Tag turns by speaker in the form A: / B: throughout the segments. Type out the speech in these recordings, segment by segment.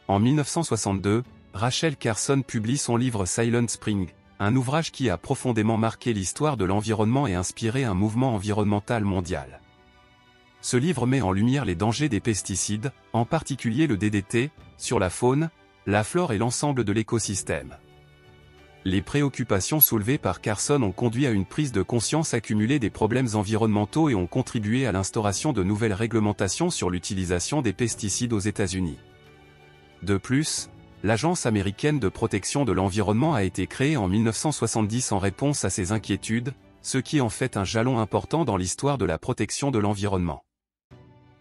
A: En 1962, Rachel Carson publie son livre Silent Spring, un ouvrage qui a profondément marqué l'histoire de l'environnement et inspiré un mouvement environnemental mondial. Ce livre met en lumière les dangers des pesticides, en particulier le DDT, sur la faune, la flore et l'ensemble de l'écosystème. Les préoccupations soulevées par Carson ont conduit à une prise de conscience accumulée des problèmes environnementaux et ont contribué à l'instauration de nouvelles réglementations sur l'utilisation des pesticides aux États-Unis. De plus, l'Agence américaine de protection de l'environnement a été créée en 1970 en réponse à ces inquiétudes, ce qui en fait un jalon important dans l'histoire de la protection de l'environnement.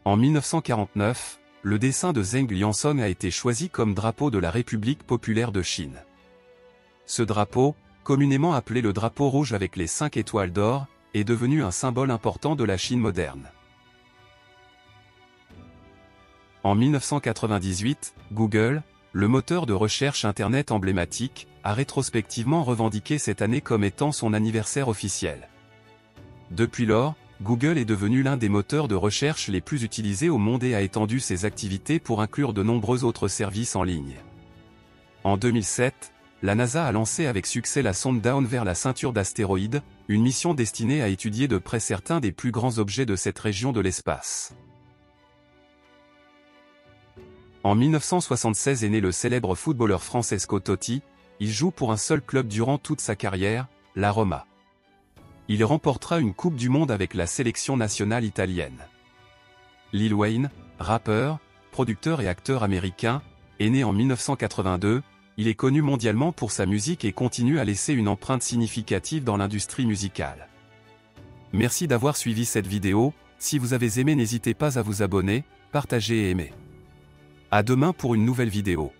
A: En 1949, le dessin de Zheng Liansong a été choisi comme drapeau de la République populaire de Chine. Ce drapeau, communément appelé le drapeau rouge avec les 5 étoiles d'or, est devenu un symbole important de la Chine moderne. En 1998, Google, le moteur de recherche Internet emblématique, a rétrospectivement revendiqué cette année comme étant son anniversaire officiel. Depuis lors, Google est devenu l'un des moteurs de recherche les plus utilisés au monde et a étendu ses activités pour inclure de nombreux autres services en ligne. En 2007, la NASA a lancé avec succès la sonde Dawn vers la ceinture d'astéroïdes, une mission destinée à étudier de près certains des plus grands objets de cette région de l'espace. En 1976 est né le célèbre footballeur Francesco Totti. Il joue pour un seul club durant toute sa carrière, la Roma. Il remportera une Coupe du Monde avec la sélection nationale italienne. Lil Wayne, rappeur, producteur et acteur américain, est né en 1982, il est connu mondialement pour sa musique et continue à laisser une empreinte significative dans l'industrie musicale. Merci d'avoir suivi cette vidéo, si vous avez aimé n'hésitez pas à vous abonner, partager et aimer. À demain pour une nouvelle vidéo.